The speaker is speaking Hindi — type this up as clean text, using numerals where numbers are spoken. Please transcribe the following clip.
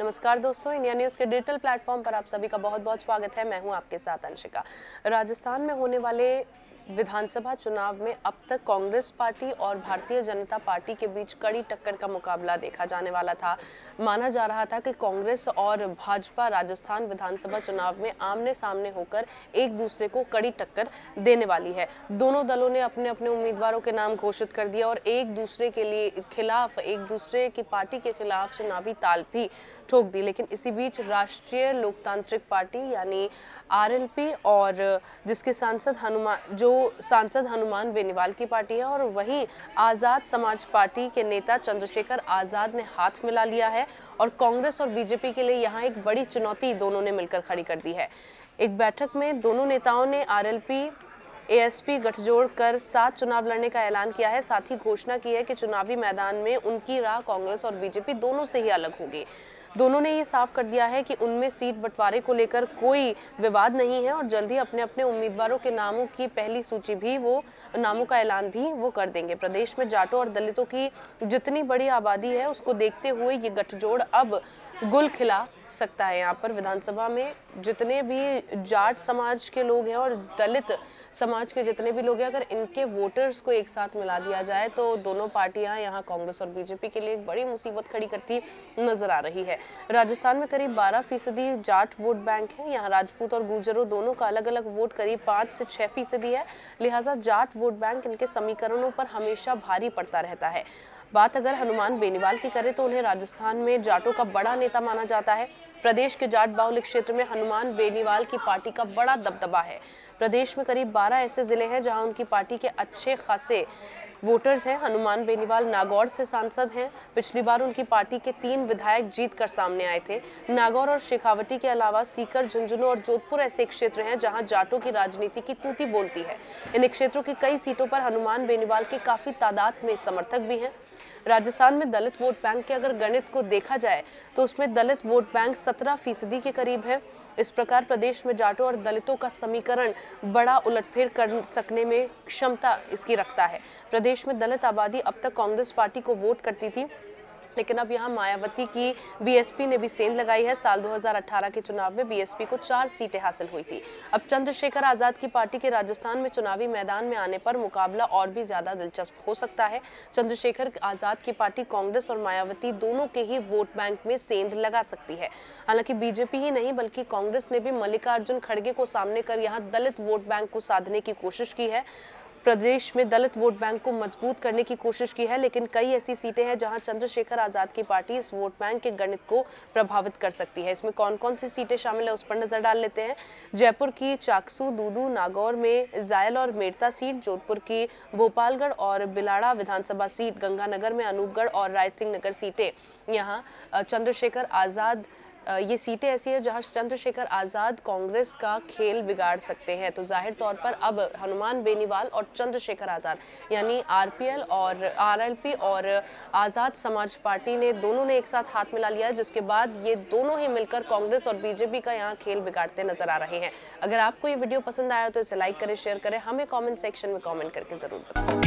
नमस्कार दोस्तों, इंडिया न्यूज़ के डिजिटल प्लेटफॉर्म पर आप सभी का बहुत बहुत स्वागत है। मैं हूं आपके साथ अंशिका। राजस्थान में होने वाले विधानसभा चुनाव में अब तक कांग्रेस पार्टी और भारतीय जनता पार्टी के बीच कड़ी टक्कर का मुकाबला देखा जाने वाला था। माना जा रहा था कि कांग्रेस और भाजपा राजस्थान विधानसभा चुनाव में आमने सामने होकर एक दूसरे को कड़ी टक्कर देने वाली है। दोनों दलों ने अपने अपने उम्मीदवारों के नाम घोषित कर दिया और एक दूसरे के खिलाफ, एक दूसरे की पार्टी के खिलाफ चुनावी ताल भी ठोक दी। लेकिन इसी बीच राष्ट्रीय लोकतांत्रिक पार्टी यानी आरएलपी और जिसके सांसद हनुमान बेनीवाल की पार्टी है, और वहीं आजाद समाज पार्टी के नेता चंद्रशेखर आजाद ने हाथ मिला लिया है और कांग्रेस और बीजेपी के लिए यहां एक बड़ी चुनौती दोनों ने मिलकर खड़ी कर दी है। एक बैठक में दोनों नेताओं ने आरएलपी एएसपी गठजोड़ कर 7 चुनाव लड़ने का ऐलान किया है। साथ ही घोषणा की है कि चुनावी मैदान में उनकी राह कांग्रेस और बीजेपी दोनों से ही अलग होगी। दोनों ने ये साफ कर दिया है कि उनमें सीट बंटवारे को लेकर कोई विवाद नहीं है और जल्द ही अपने अपने उम्मीदवारों के नामों की पहली सूची भी नामों का ऐलान भी वो कर देंगे। प्रदेश में जाटों और दलितों की जितनी बड़ी आबादी है उसको देखते हुए ये गठजोड़ अब गुल खिला सकता है। यहाँ पर विधानसभा में जितने भी जाट समाज के लोग हैं और दलित समाज के जितने भी लोग हैं, अगर इनके वोटर्स को एक साथ मिला दिया जाए तो दोनों पार्टियां यहाँ कांग्रेस और बीजेपी के लिए एक बड़ी मुसीबत खड़ी करती नजर आ रही है। राजस्थान में करीब 12% जाट वोट बैंक है। यहाँ राजपूत और गुर्जरों दोनों का अलग अलग वोट करीब 5 से 6% है। लिहाजा जाट वोट बैंक इनके समीकरणों पर हमेशा भारी पड़ता रहता है। बात अगर हनुमान बेनीवाल की करें तो उन्हें राजस्थान में जाटों का बड़ा नेता माना जाता है। प्रदेश के जाट बाहुल्य क्षेत्र में हनुमान बेनीवाल की पार्टी का बड़ा दबदबा है। प्रदेश में करीब 12 ऐसे जिले हैं जहां उनकी पार्टी के अच्छे खासे वोटर्स हैं। हनुमान बेनीवाल नागौर से सांसद हैं। पिछली बार उनकी पार्टी के 3 विधायक जीत कर सामने आए थे। नागौर और शेखावटी के अलावा सीकर, झुंझुनू और जोधपुर ऐसे क्षेत्र हैं जहां जाटों की राजनीति की तूती बोलती है। इन क्षेत्रों की कई सीटों पर हनुमान बेनीवाल के काफी तादाद में समर्थक भी हैं। राजस्थान में दलित वोट बैंक के अगर गणित को देखा जाए तो उसमें दलित वोट बैंक 17% के करीब है। इस प्रकार प्रदेश में जाटों और दलितों का समीकरण बड़ा उलटफेर कर सकने में क्षमता इसकी रखता है। प्रदेश में दलित आबादी अब तक कांग्रेस पार्टी को वोट करती थी, लेकिन अब यहाँ मायावती की बीएसपी ने भी सेंध लगाई है। साल 2018 के चुनाव में बीएसपी को 4 सीटें हासिल हुई थी। अब चंद्रशेखर आजाद की पार्टी के राजस्थान में चुनावी मैदान में आने पर मुकाबला और भी ज्यादा दिलचस्प हो सकता है। चंद्रशेखर आजाद की पार्टी कांग्रेस और मायावती दोनों के ही वोट बैंक में सेंध लगा सकती है। हालांकि बीजेपी ही नहीं बल्कि कांग्रेस ने भी मल्लिकार्जुन खड़गे को सामने कर यहाँ दलित वोट बैंक को साधने की कोशिश की है। प्रदेश में दलित वोट बैंक को मजबूत करने की कोशिश की है, लेकिन कई ऐसी सीटें हैं जहां चंद्रशेखर आजाद की पार्टी इस वोट बैंक के गणित को प्रभावित कर सकती है। इसमें कौन कौन सी सीटें शामिल है उस पर नजर डाल लेते हैं। जयपुर की चाकसू, दूदू, नागौर में जायल और मेड़ता सीट, जोधपुर की भोपालगढ़ और बिलाड़ा विधानसभा सीट, गंगानगर में अनूपगढ़ और रायसिंह नगर सीटें यहाँ चंद्रशेखर आजाद ये सीटें ऐसी है जहां चंद्रशेखर आजाद कांग्रेस का खेल बिगाड़ सकते हैं। तो जाहिर तौर पर अब हनुमान बेनीवाल और चंद्रशेखर आजाद यानी आरपीएल और आरएलपी और आजाद समाज पार्टी ने दोनों ने एक साथ हाथ मिला लिया है, जिसके बाद ये दोनों ही मिलकर कांग्रेस और बीजेपी का यहाँ खेल बिगाड़ते नजर आ रहे हैं। अगर आपको ये वीडियो पसंद आया तो इसे लाइक करें, शेयर करें, हमें कॉमेंट सेक्शन में कॉमेंट करके जरूर बताएं।